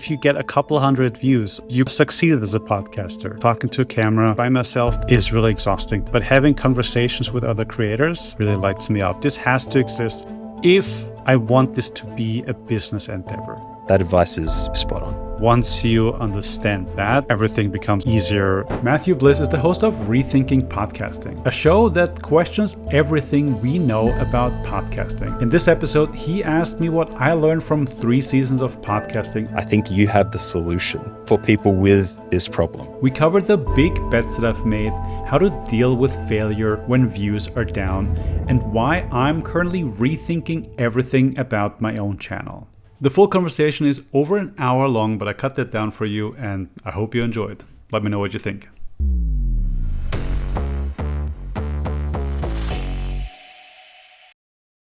If you get a couple hundred views, you've succeeded as a podcaster. Talking to a camera by myself is really exhausting, but having conversations with other creators really lights me up. This has to exist if I want this to be a business endeavor. That advice is spot on. Once you understand that, everything becomes easier. Matthew Bliss is the host of Rethinking Podcasting, a show that questions everything we know about podcasting. In this episode, he asked me what I learned from 3 seasons of podcasting. I think you have the solution for people with this problem. We covered the big bets that I've made, how to deal with failure when views are down, and why I'm currently rethinking everything about my own channel. The full conversation is over an hour long, but I cut that down for you, and I hope you enjoyed. Let me know what you think.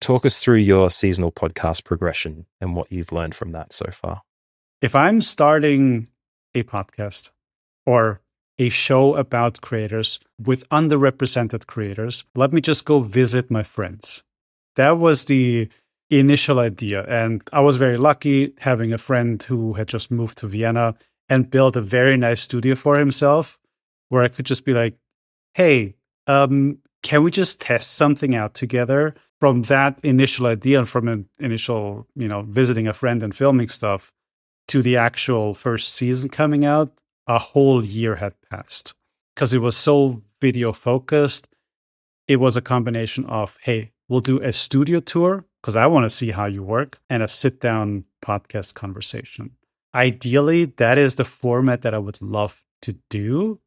Talk us through your seasonal podcast progression and what you've learned from that so far. If I'm starting a podcast or a show about creators with underrepresented creators, let me just go visit my friends. That was the initial idea. And I was very lucky having a friend who had just moved to Vienna and built a very nice studio for himself where I could just be like, hey, can we just test something out together? From that initial idea and from an initial, visiting a friend and filming stuff to the actual first season coming out, a whole year had passed because it was so video focused. It was a combination of, hey, we'll do a studio tour because I want to see how you work, and a sit-down podcast conversation. Ideally, that is the format that I would love to do,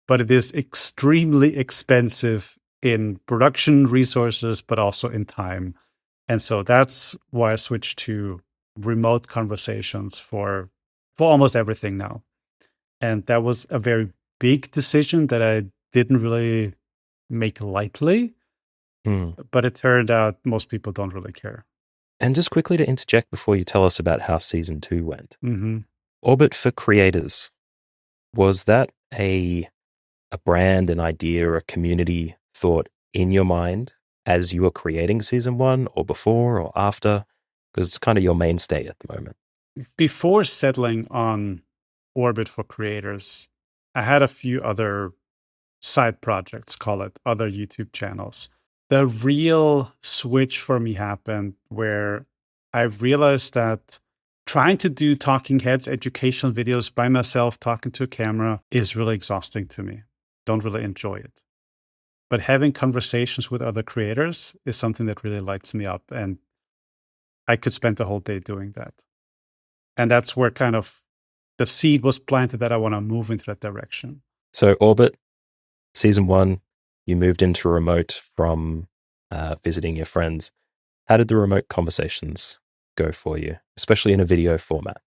but it is extremely expensive in production resources, but also in time. And so that's why I switched to remote conversations for almost everything now. And that was a very big decision that I didn't really make lightly. But it turned out most people don't really care. And just quickly to interject before you tell us about how season 2 went. Mm-hmm. Orbit for Creators, was that a brand, an idea, a community thought in your mind as you were creating season 1 or before or after? Because it's kind of your mainstay at the moment. Before settling on Orbit for Creators, I had a few other side projects, call it other YouTube channels. The real switch for me happened where I realized that trying to do talking heads educational videos by myself, talking to a camera, is really exhausting to me. Don't really enjoy it. But having conversations with other creators is something that really lights me up. And I could spend the whole day doing that. And that's where kind of the seed was planted that I want to move into that direction. So Orbit, season 1, you moved into remote from visiting your friends. How did the remote conversations go for you, especially in a video format?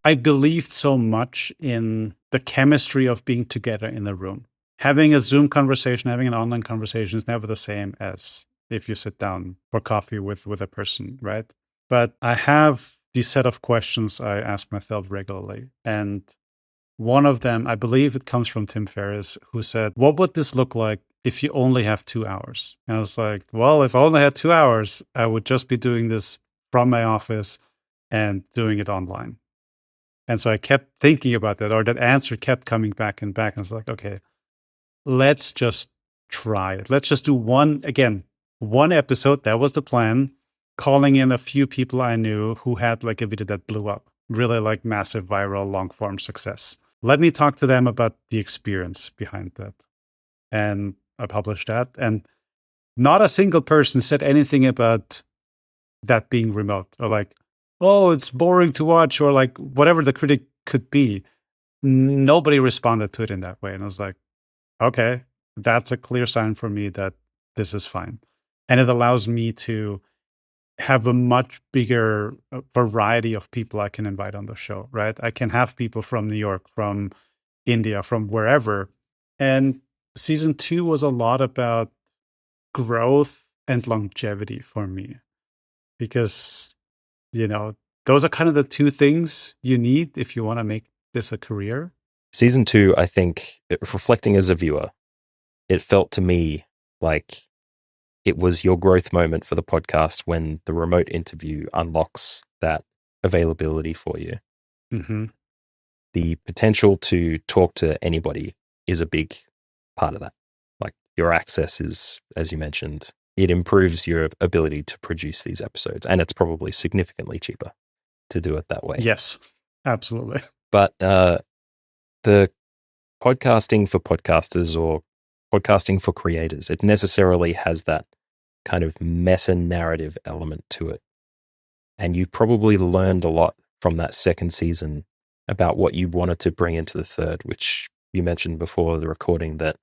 I believed so much in the chemistry of being together in a room. Having a Zoom conversation, having an online conversation is never the same as if you sit down for coffee with a person, right? But I have these set of questions I ask myself regularly. And one of them, I believe it comes from Tim Ferriss, who said, what would this look like if you only have 2 hours? And I was like, well, if I only had 2 hours, I would just be doing this from my office and doing it online. And so I kept thinking about that, or that answer kept coming back and back. And I was like, okay, let's just try it. Let's just do one episode. That was the plan. Calling in a few people I knew who had like a video that blew up, really like massive viral long form success. Let me talk to them about the experience behind that. And I published that. And not a single person said anything about that being remote or like, oh, it's boring to watch or like whatever the critic could be. Nobody responded to it in that way. And I was like, okay, that's a clear sign for me that this is fine. And it allows me to have a much bigger variety of people I can invite on the show, right? I can have people from New York, from India, from wherever. And season 2 was a lot about growth and longevity for me because, those are kind of the 2 things you need if you want to make this a career. Season 2, I think, reflecting as a viewer, it felt to me like it was your growth moment for the podcast when the remote interview unlocks that availability for you. Mm-hmm. The potential to talk to anybody is a big part of that. Like your access is, as you mentioned, it improves your ability to produce these episodes, and it's probably significantly cheaper to do it that way. Yes, absolutely. But the podcasting for podcasters or podcasting for creators, it necessarily has that kind of meta narrative element to it. And you probably learned a lot from that second season about what you wanted to bring into the third, which you mentioned before the recording that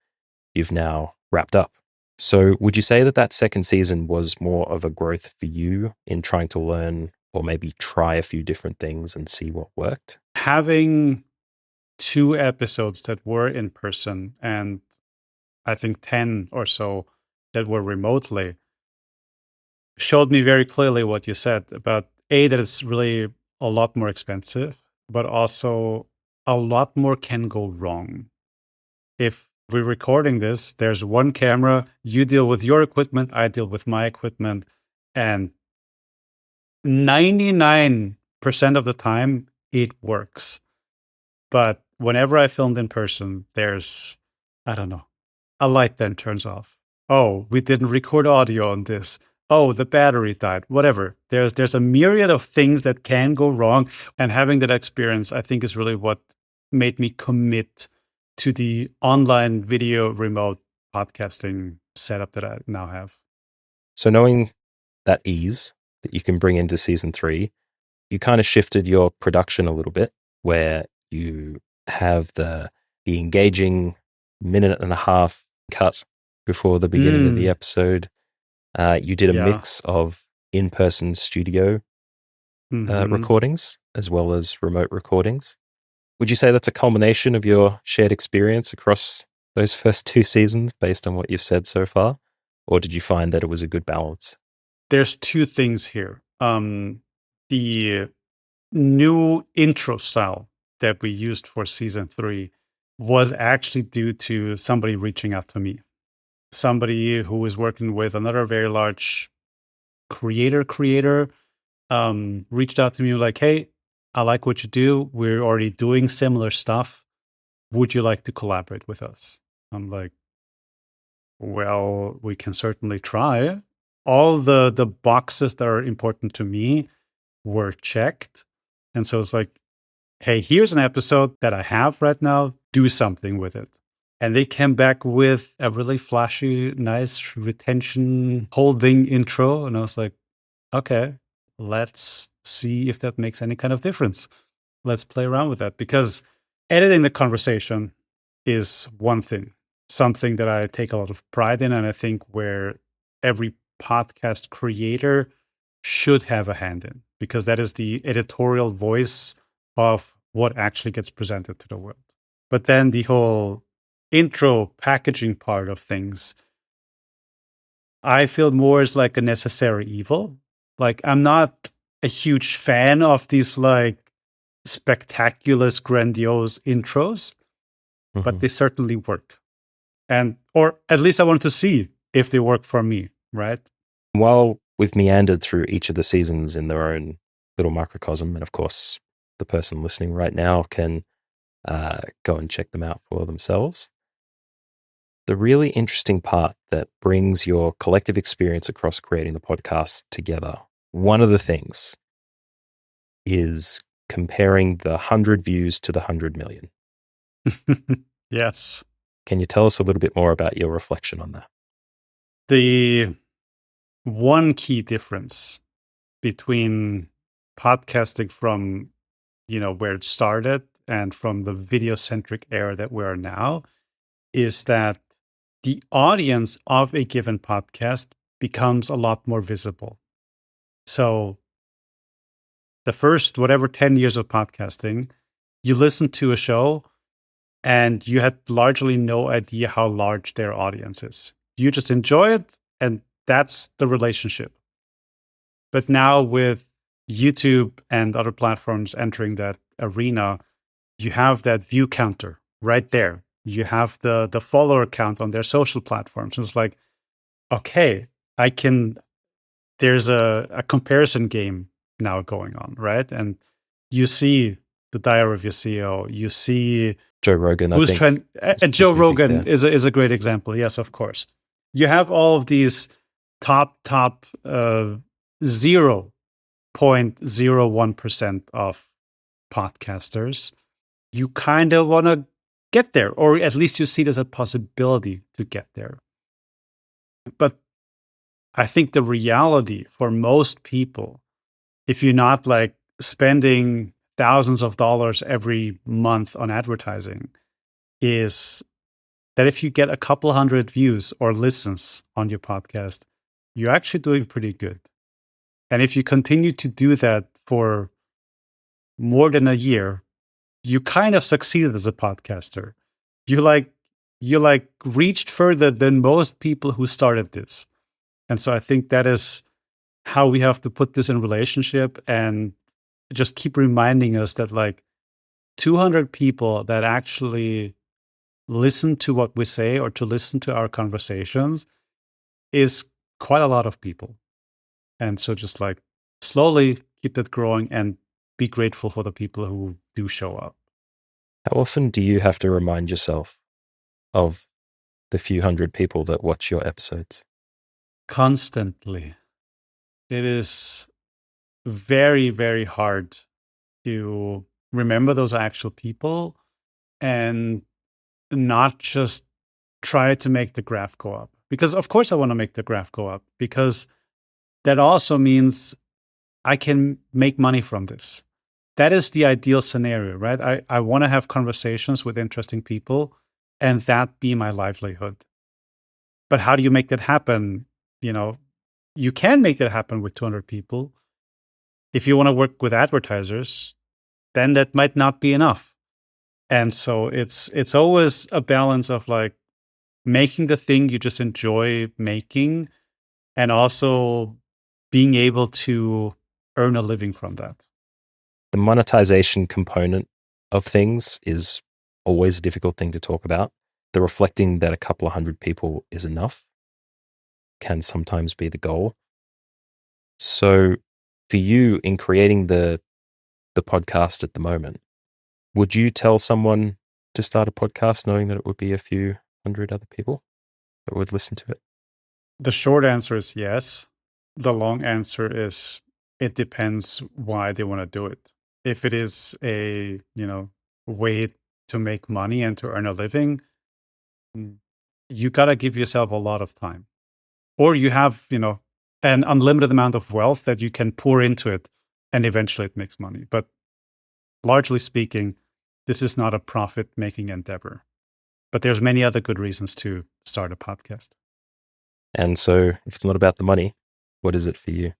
you've now wrapped up. So would you say that that second season was more of a growth for you in trying to learn or maybe try a few different things and see what worked? Having 2 episodes that were in person and I think 10 or so that were remotely showed me very clearly what you said about that it's really a lot more expensive, but also a lot more can go wrong. If we're recording this, there's one camera, you deal with your equipment, I deal with my equipment, and 99% of the time it works. But whenever I filmed in person, there's, I don't know, a light then turns off. Oh, we didn't record audio on this. Oh, the battery died. Whatever. There's a myriad of things that can go wrong. And having that experience, I think, is really what made me commit to the online video remote podcasting setup that I now have. So knowing that ease that you can bring into season 3, you kind of shifted your production a little bit where you have the engaging minute and a half cut before the beginning of the episode. You did a Yeah. mix of in-person studio Mhm. recordings as well as remote recordings. Would you say that's a culmination of your shared experience across those first 2 seasons based on what you've said so far? Or did you find that it was a good balance? There's 2 things here. The new intro style that we used for season 3 was actually due to somebody reaching out to me. Somebody who was working with another very large creator reached out to me like, "Hey, I like what you do. We're already doing similar stuff. Would you like to collaborate with us?" I'm like, "Well, we can certainly try." All the boxes that are important to me were checked. And so it's like, hey, here's an episode that I have right now. Do something with it. And they came back with a really flashy, nice retention holding intro. And I was like, okay, let's see if that makes any kind of difference. Let's play around with that because editing the conversation is one thing, something that I take a lot of pride in. And I think where every podcast creator should have a hand in because that is the editorial voice of what actually gets presented to the world. But then the whole intro packaging part of things, I feel more is like a necessary evil. Like I'm not a huge fan of these like spectacular, grandiose intros, but they certainly work. And or at least I wanted to see if they work for me, right? While we've meandered through each of the seasons in their own little microcosm, and of course, the person listening right now can go and check them out for themselves. The really interesting part that brings your collective experience across creating the podcast together, one of the things is comparing the 100 views to the 100 million. Yes. Can you tell us a little bit more about your reflection on that? The one key difference between podcasting from, where it started and from the video centric era that we are now is that the audience of a given podcast becomes a lot more visible. So the first, whatever, 10 years of podcasting, you listen to a show and you had largely no idea how large their audience is. You just enjoy it, and that's the relationship. But now with YouTube and other platforms entering that arena, you have that view counter right there. You have the follower count on their social platforms. It's like, okay, I can there's a comparison game now going on, right? And you see the Diary of Your CEO. You see Joe Rogan, I who's think. trend. is Joe pretty big Rogan there. is a great example. Yes, of course. You have all of these top 0.01% of podcasters. You kind of want to get there, or at least you see it as a possibility to get there. But I think the reality for most people, if you're not like spending thousands of dollars every month on advertising, is that if you get a couple hundred views or listens on your podcast, you're actually doing pretty good. And if you continue to do that for more than a year, you kind of succeeded as a podcaster. You reached further than most people who started this. And so I think that is how we have to put this in relationship and just keep reminding us that like 200 people that actually listen to what we say or to listen to our conversations is quite a lot of people. And so just like slowly keep that growing and be grateful for the people who do show up. How often do you have to remind yourself of the few hundred people that watch your episodes? Constantly. It is very, very hard to remember those actual people and not just try to make the graph go up. Because of course I want to make the graph go up, because that also means I can make money from this. That is the ideal scenario, right? I want to have conversations with interesting people and that be my livelihood. But how do you make that happen? You can make that happen with 200 people. If you want to work with advertisers, then that might not be enough. And so it's always a balance of like making the thing you just enjoy making and also being able to earn a living from that. The monetization component of things is always a difficult thing to talk about. The reflecting that a couple of hundred people is enough can sometimes be the goal. So for you in creating the podcast at the moment, would you tell someone to start a podcast knowing that it would be a few hundred other people that would listen to it? The short answer is yes. The long answer is it depends why they want to do it. If it is a, way to make money and to earn a living, you got to give yourself a lot of time. Or you have, an unlimited amount of wealth that you can pour into it and eventually it makes money. But largely speaking, this is not a profit making endeavor. But there's many other good reasons to start a podcast. And so if it's not about the money, what is it for you?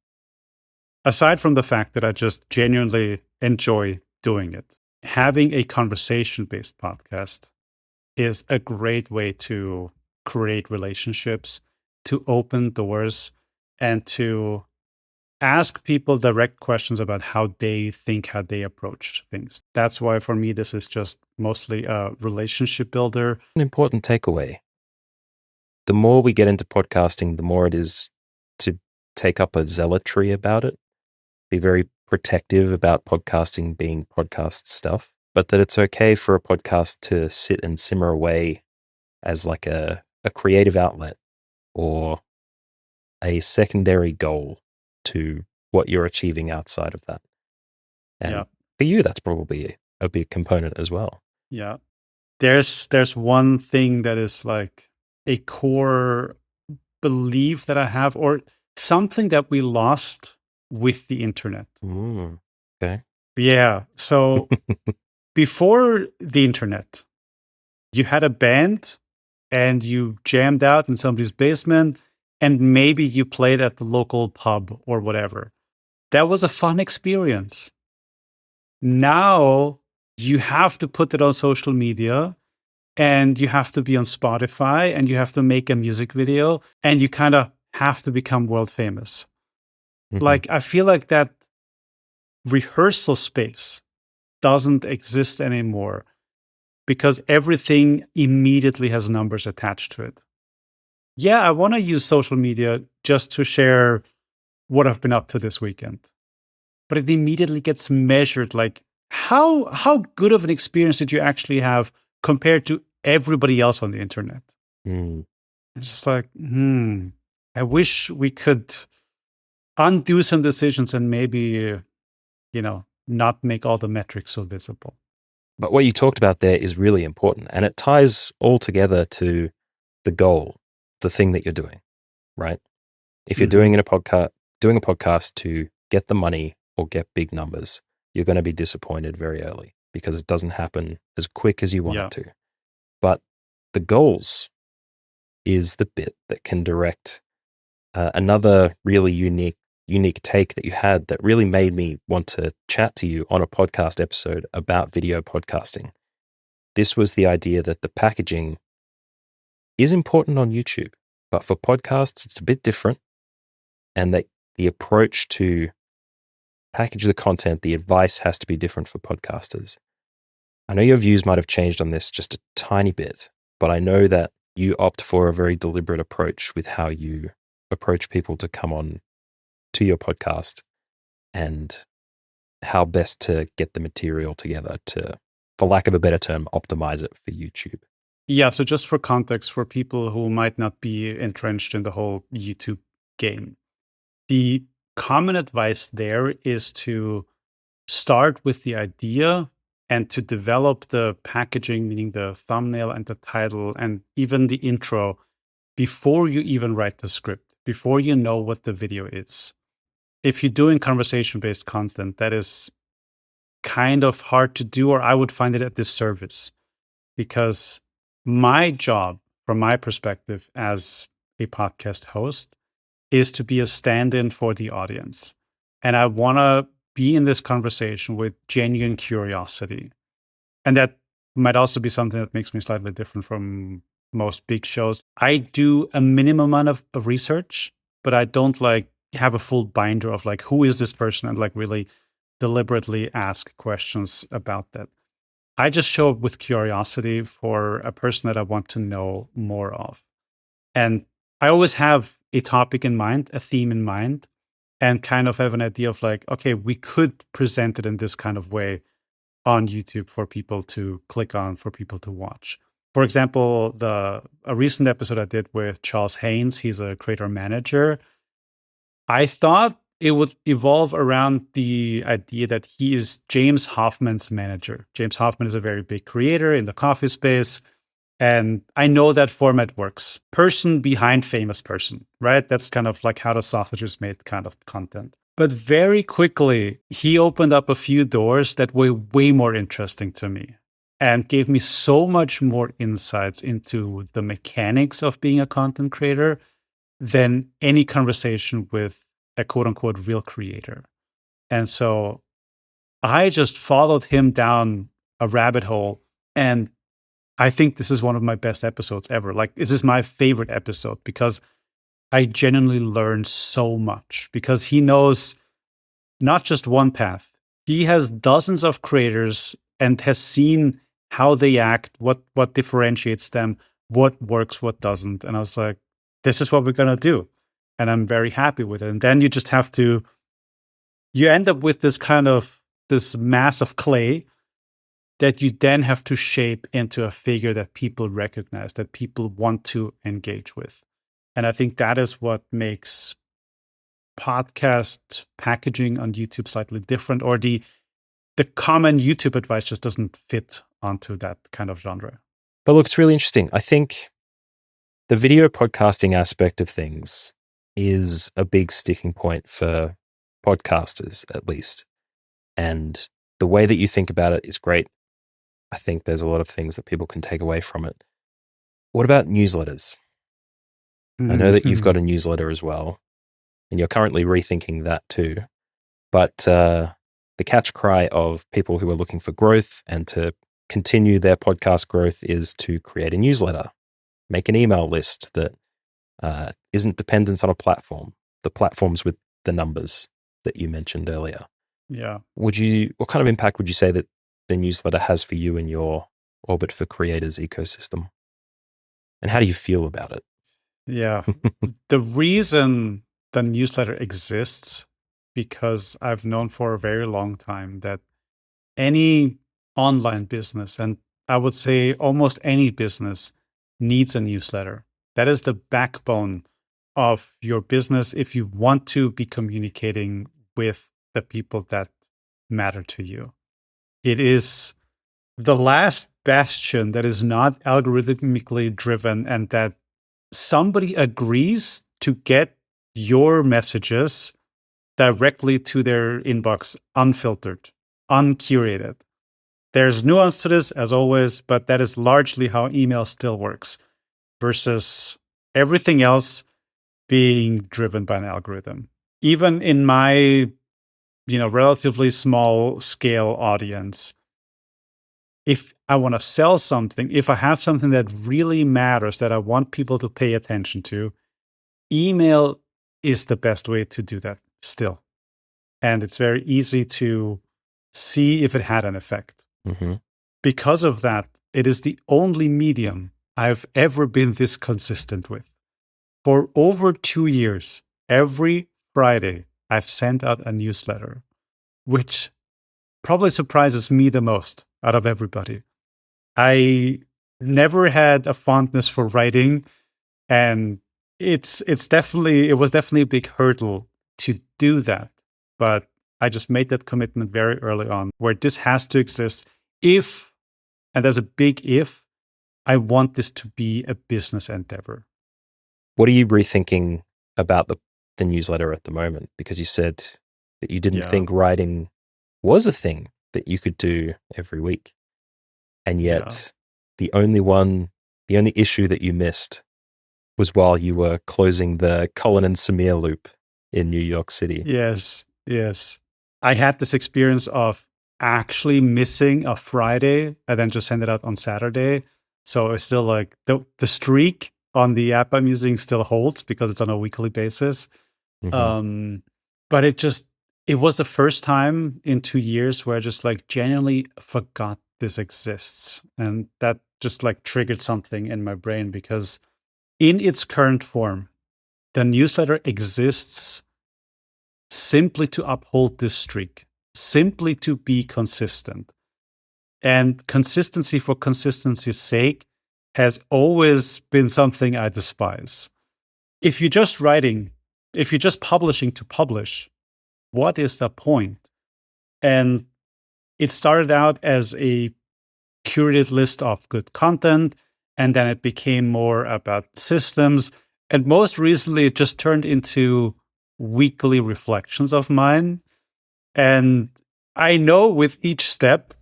Aside from the fact that I just genuinely enjoy doing it, having a conversation-based podcast is a great way to create relationships, to open doors, and to ask people direct questions about how they think, how they approach things. That's why for me, this is just mostly a relationship builder. An important takeaway. The more we get into podcasting, the more it is to take up a zealotry about it, be very protective about podcasting being podcast stuff, but that it's okay for a podcast to sit and simmer away as like a creative outlet or a secondary goal to what you're achieving outside of that. And for you, that's probably a big component as well. Yeah. There's one thing that is like a core belief that I have, or something that we lost with the internet. Okay. Yeah. So before the internet, you had a band and you jammed out in somebody's basement and maybe you played at the local pub or whatever. That was a fun experience. Now you have to put it on social media and you have to be on Spotify and you have to make a music video and you kind of have to become world famous. Mm-hmm. Like, I feel like that rehearsal space doesn't exist anymore because everything immediately has numbers attached to it. Yeah, I want to use social media just to share what I've been up to this weekend. But it immediately gets measured like, how good of an experience did you actually have compared to everybody else on the internet? Mm. It's just like, I wish we could undo some decisions and maybe, not make all the metrics so visible. But what you talked about there is really important, and it ties all together to the goal, the thing that you're doing, right? If you're Mhm. doing a podcast to get the money or get big numbers, you're going to be disappointed very early because it doesn't happen as quick as you want Yeah. it to. But the goals is the bit that can direct another really unique take that you had that really made me want to chat to you on a podcast episode about video podcasting. This was the idea that the packaging is important on YouTube, but for podcasts, it's a bit different. And that the approach to package the content, the advice has to be different for podcasters. I know your views might have changed on this just a tiny bit, but I know that you opt for a very deliberate approach with how you approach people to come on to your podcast and how best to get the material together to, for lack of a better term, optimize it for YouTube. Yeah, so just for context, for people who might not be entrenched in the whole YouTube game, the common advice there is to start with the idea and to develop the packaging, meaning the thumbnail and the title and even the intro, before you even write the script, before you know what the video is. If you're doing conversation based content, that is kind of hard to do, or I would find it a disservice, because my job, from my perspective as a podcast host, is to be a stand in for the audience. And I want to be in this conversation with genuine curiosity. And that might also be something that makes me slightly different from most big shows. I do a minimum amount of research, but I don't like have a full binder of like, who is this person, and like really deliberately ask questions about that. I just show up with curiosity for a person that I want to know more of. And I always have a topic in mind, a theme in mind, and kind of have an idea of like, okay, we could present it in this kind of way on YouTube for people to click on, for people to watch. For example, a recent episode I did with Charles Haynes, he's a creator manager. I thought it would evolve around the idea that he is James Hoffman's manager. James Hoffman is a very big creator in the coffee space. And I know that format works. Person behind famous person, right? That's kind of like how the sausage is made kind of content. But very quickly, he opened up a few doors that were way more interesting to me and gave me so much more insights into the mechanics of being a content creator than any conversation with a quote unquote real creator. And so I just followed him down a rabbit hole, and I think this is one of my best episodes ever. Like, this is my favorite episode because I genuinely learned so much, because he knows not just one path. He has dozens of creators and has seen how they act, what differentiates them, what works, what doesn't. And I was like, this is what we're gonna do. And I'm very happy with it. And then you just have to, you end up with this mass of clay that you then have to shape into a figure that people recognize, that people want to engage with. And I think that is what makes podcast packaging on YouTube slightly different, or the common YouTube advice just doesn't fit onto that kind of genre. But look, it's really interesting. I think the video podcasting aspect of things is a big sticking point for podcasters, at least. And the way that you think about it is great. I think there's a lot of things that people can take away from it. What about newsletters? I know that you've got a newsletter as well, and you're currently rethinking that too. But the catch cry of people who are looking for growth and to continue their podcast growth is to create a newsletter, make an email list that isn't dependent on a platform, the platforms with the numbers that you mentioned earlier. Yeah. What kind of impact would you say that the newsletter has for you in your Orbit for Creators ecosystem? And how do you feel about it? Yeah. The reason the newsletter exists, because I've known for a very long time that Any online business, and I would say almost any business, needs a newsletter. That is the backbone of your business if you want to be communicating with the people that matter to you. It is the last bastion that is not algorithmically driven and that somebody agrees to get your messages directly to their inbox, unfiltered, uncurated. There's nuance to this, as always, but that is largely how email still works versus everything else being driven by an algorithm. Even in my, relatively small scale audience, if I want to sell something, if I have something that really matters that I want people to pay attention to, email is the best way to do that still. And it's very easy to see if it had an effect. Mm-hmm. Because of that, it is the only medium I've ever been this consistent with. For over 2 years, every Friday, I've sent out a newsletter, which probably surprises me the most out of everybody. I never had a fondness for writing, and it was definitely a big hurdle to do that. But I just made that commitment very early on, where this has to exist if, and there's a big if, I want this to be a business endeavor. What are you rethinking about the newsletter at the moment? Because you said that you didn't think writing was a thing that you could do every week. And yet the only issue that you missed was while you were closing the Cullen and Samir loop in New York City. Yes. I had this experience of actually missing a Friday and then just send it out on Saturday. So it's still like the streak on the app I'm using still holds because it's on a weekly basis. Mm-hmm. But it was the first time in 2 years where I just like genuinely forgot this exists. And that just like triggered something in my brain because in its current form, the newsletter exists simply to uphold this streak, simply to be consistent. And consistency for consistency's sake has always been something I despise. If you're just writing, if you're just publishing to publish, what is the point? And it started out as a curated list of good content, and then it became more about systems. And most recently, it just turned into weekly reflections of mine. And I know with each step,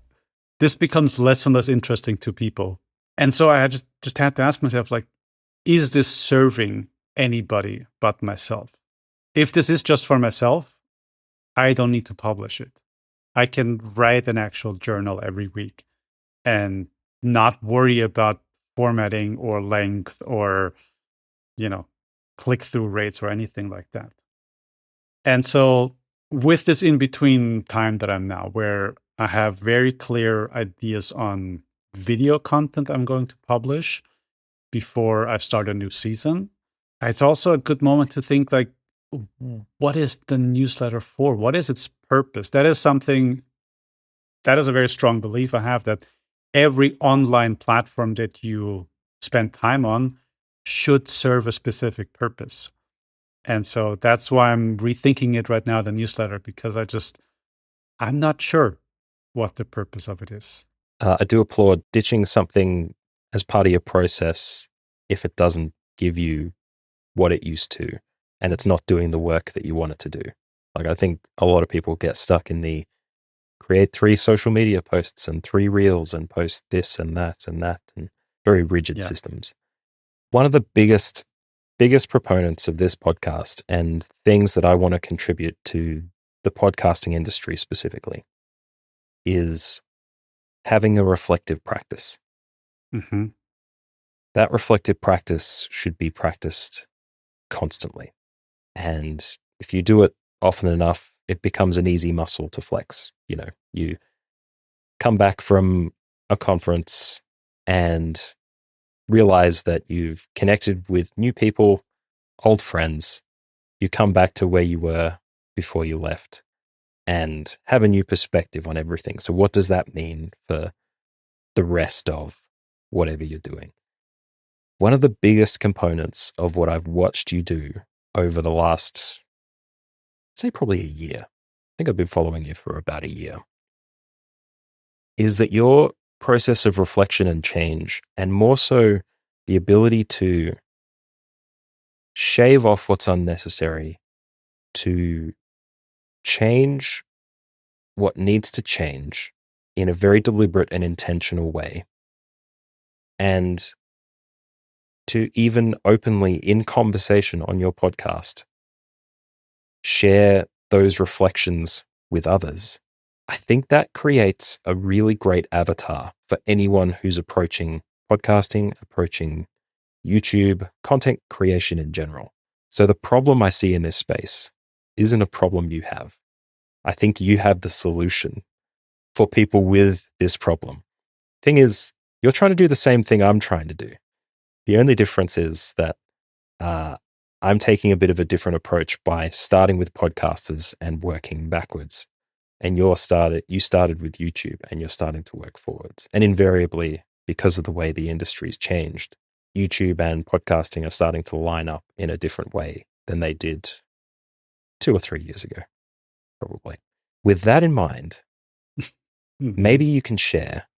this becomes less and less interesting to people. And so I just had to ask myself, like, is this serving anybody but myself? If this is just for myself, I don't need to publish it. I can write an actual journal every week and not worry about formatting or length or, click-through rates or anything like that. And so with this in-between time that I'm now, where I have very clear ideas on video content I'm going to publish before I start a new season, it's also a good moment to think like, what is the newsletter for? What is its purpose? That is a very strong belief I have that every online platform that you spend time on should serve a specific purpose. And so that's why I'm rethinking it right now, the newsletter, because I'm not sure what the purpose of it is. I do applaud ditching something as part of your process if it doesn't give you what it used to and it's not doing the work that you want it to do. Like, I think a lot of people get stuck in the create 3 social media posts and 3 reels and post this and very rigid systems. One of the biggest proponents of this podcast and things that I want to contribute to the podcasting industry specifically is having a reflective practice. Mm-hmm. That reflective practice should be practiced constantly. And if you do it often enough, it becomes an easy muscle to flex. You come back from a conference and realize that you've connected with new people, old friends. You come back to where you were before you left. and have a new perspective on everything. So what does that mean for the rest of whatever you're doing? One of the biggest components of what I've watched you do over the last, say, probably a year, I think I've been following you for about a year, is that your process of reflection and change, and more so the ability to shave off what's unnecessary, to change what needs to change in a very deliberate and intentional way, and to even openly in conversation on your podcast share those reflections with others. I think that creates a really great avatar for anyone who's approaching podcasting, approaching YouTube, content creation in general. So the problem I see in this space isn't a problem you have. I think you have the solution for people with this problem. Thing is, you're trying to do the same thing I'm trying to do. The only difference is that I'm taking a bit of a different approach by starting with podcasters and working backwards. And you started with YouTube and you're starting to work forwards. And invariably, because of the way the industry's changed, YouTube and podcasting are starting to line up in a different way than they did 2 or 3 years ago, probably. With that in mind, maybe you can share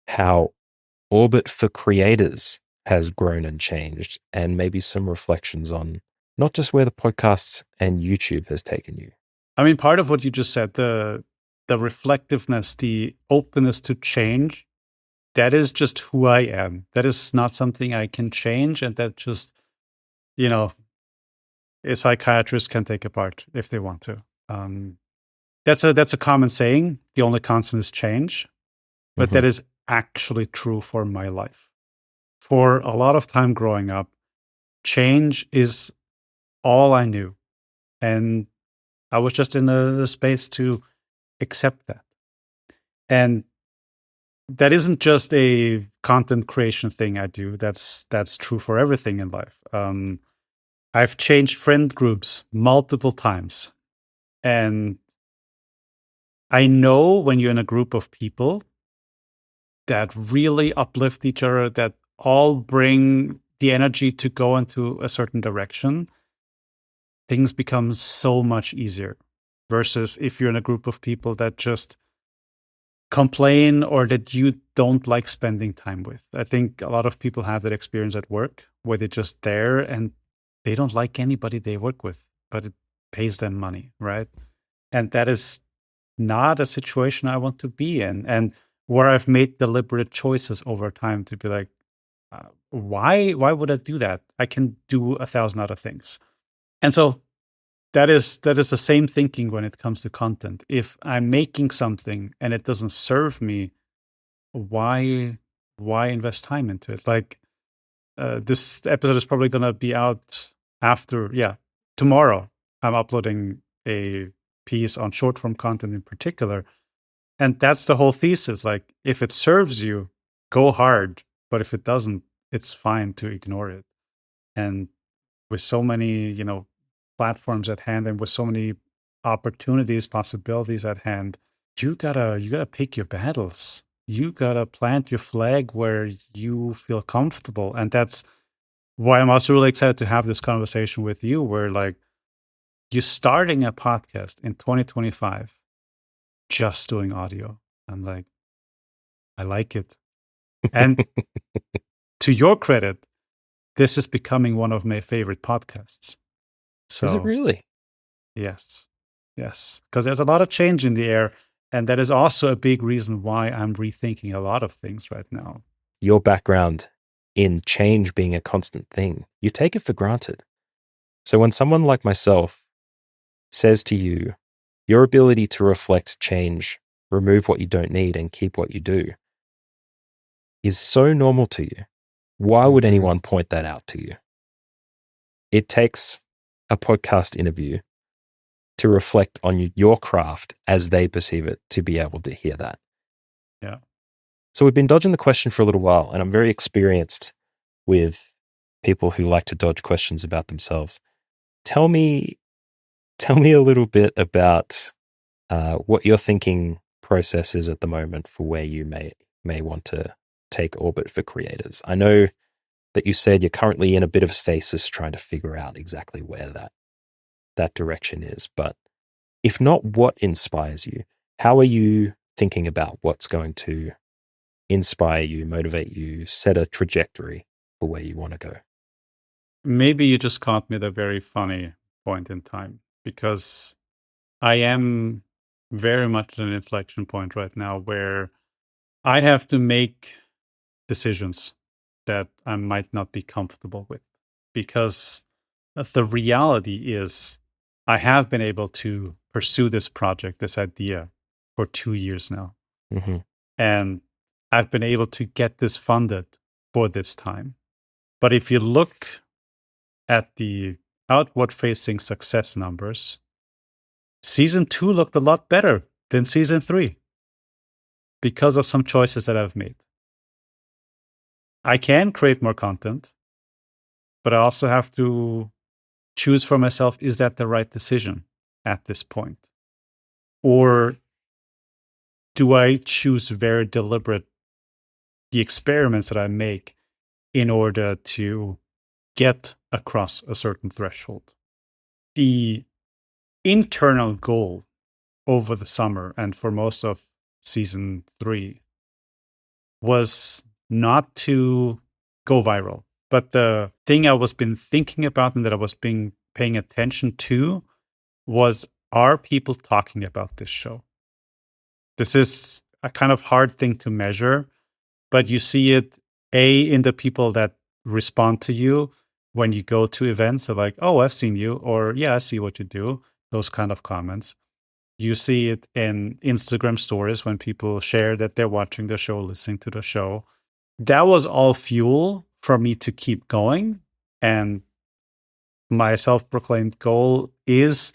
how Orbit for Creators has grown and changed, and maybe some reflections on not just where the podcasts and YouTube has taken you. I mean, part of what you just said, the reflectiveness, the openness to change, that is just who I am. That is not something I can change, and that just, a psychiatrist can take apart if they want to. That's a common saying. The only constant is change, but that is actually true for my life. For a lot of time growing up, change is all I knew, and I was just in a space to accept that. And that isn't just a content creation thing I do. That's true for everything in life. I've changed friend groups multiple times, and I know when you're in a group of people that really uplift each other, that all bring the energy to go into a certain direction, things become so much easier. Versus if you're in a group of people that just complain or that you don't like spending time with. I think a lot of people have that experience at work where they're just there and they don't like anybody they work with, but it pays them money, right? And that is not a situation I want to be in. And where I've made deliberate choices over time to be like, why would I do that? I can do 1,000 other things. And so that is the same thinking when it comes to content. If I'm making something and it doesn't serve me, why invest time into it? Like this episode is probably gonna be out after, tomorrow. I'm uploading a piece on short form content in particular, and that's the whole thesis. Like, if it serves you, go hard. But if it doesn't, it's fine to ignore it. And with so many, platforms at hand and with so many opportunities, possibilities at hand, you gotta pick your battles. You gotta plant your flag where you feel comfortable. And that's why I'm also really excited to have this conversation with you, where like you're starting a podcast in 2025, just doing audio. I'm like, I like it. And to your credit, this is becoming one of my favorite podcasts. Is it So really? yes, yes, because there's a lot of change in the air. And that is also a big reason why I'm rethinking a lot of things right now. Your background in change being a constant thing, you take it for granted. So when someone like myself says to you, your ability to reflect change, remove what you don't need and keep what you do is so normal to you, why would anyone point that out to you? It takes a podcast interview to reflect on your craft as they perceive it to be able to hear that. Yeah. So we've been dodging the question for a little while, and I'm very experienced with people who like to dodge questions about themselves. Tell me a little bit about what your thinking process is at the moment for where you may want to take Orbit for Creators. I know that you said you're currently in a bit of stasis trying to figure out exactly where that direction is. But if not, what inspires you? How are you thinking about what's going to inspire you, motivate you, set a trajectory for where you want to go? Maybe you just caught me at a very funny point in time because I am very much at an inflection point right now where I have to make decisions that I might not be comfortable with because the reality is I have been able to pursue this project, this idea for 2 years now. Mm-hmm. And I've been able to get this funded for this time. But if you look at the outward facing success numbers, season 2 looked a lot better than season 3 because of some choices that I've made. I can create more content, but I also have to choose for myself, is that the right decision at this point? Or do I choose very deliberate the experiments that I make in order to get across a certain threshold? The internal goal over the summer and for most of season 3 was not to go viral. But the thing I was been thinking about and that I was paying attention to was, are people talking about this show? This is a kind of hard thing to measure, but you see it in the people that respond to you when you go to events. They're like, "Oh, I've seen you," or "Yeah, I see what you do." Those kind of comments. You see it in Instagram stories when people share that they're watching the show, listening to the show. That was all fuel for me to keep going. And my self-proclaimed goal is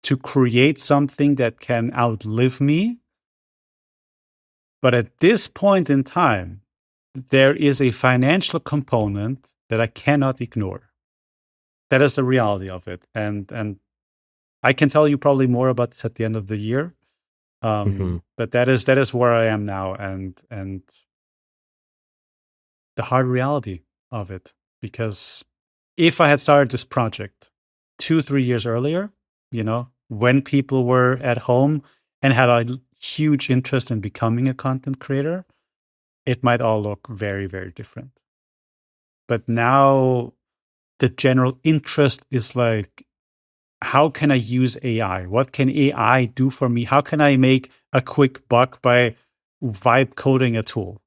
to create something that can outlive me. But at this point in time, there is a financial component that I cannot ignore. That is the reality of it. And I can tell you probably more about this at the end of the year. Mm-hmm. But that is where I am now, and the hard reality of it. Because if I had started this project 2-3 years earlier, when people were at home and had a huge interest in becoming a content creator, it might all look very, very different. But now the general interest is like, how can I use AI? What can AI do for me? How can I make a quick buck by vibe coding a tool?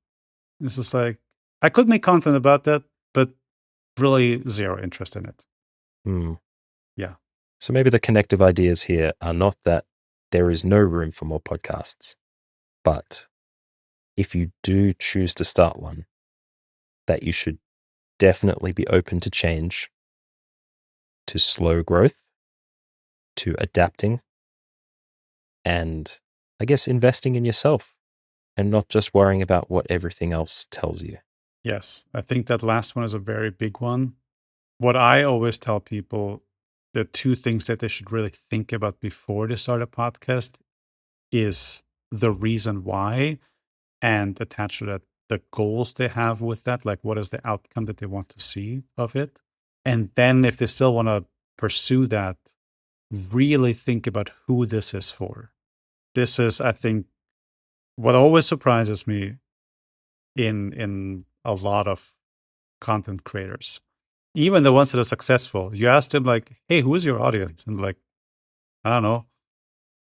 This is like, I could make content about that, but really zero interest in it. Mm. Yeah. So maybe the connective ideas here are not that there is no room for more podcasts, but if you do choose to start one, that you should definitely be open to change, to slow growth, to adapting, and I guess investing in yourself and not just worrying about what everything else tells you. Yes. I think that last one is a very big one. What I always tell people, the two things that they should really think about before they start a podcast is the reason why, and attached to that, the goals they have with that. Like, what is the outcome that they want to see of it? And then if they still want to pursue that, really think about who this is for. This is, I think, what always surprises me in a lot of content creators, even the ones that are successful. You ask them like, "Hey, who is your audience?" And like, I don't know,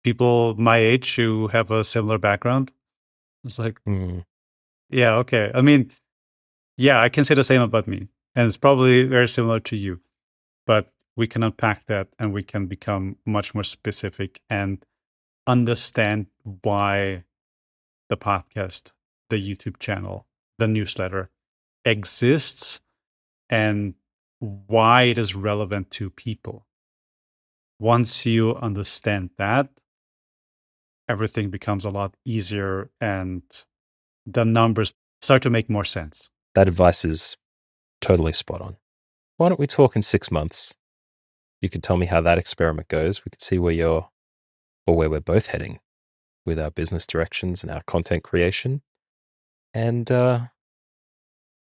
people my age who have a similar background. It's like, Mm. yeah, okay. I mean, yeah, I can say the same about me, and it's probably very similar to you. But we can unpack that, and we can become much more specific and understand why the podcast, the YouTube channel, the newsletter exists, and why it is relevant to people. Once you understand that, everything becomes a lot easier and the numbers start to make more sense. That advice is totally spot on. Why don't we talk in 6 months? You could tell me how that experiment goes. We could see where or where we're both heading with our business directions and our content creation, and have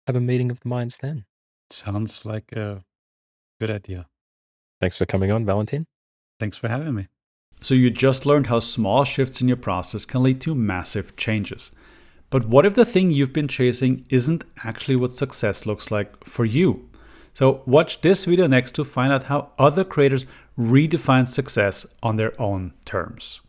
a meeting of the minds then. Sounds like a good idea. Thanks for coming on, Valentin. Thanks for having me. So you just learned how small shifts in your process can lead to massive changes. But what if the thing you've been chasing isn't actually what success looks like for you? So watch this video next to find out how other creators redefine success on their own terms.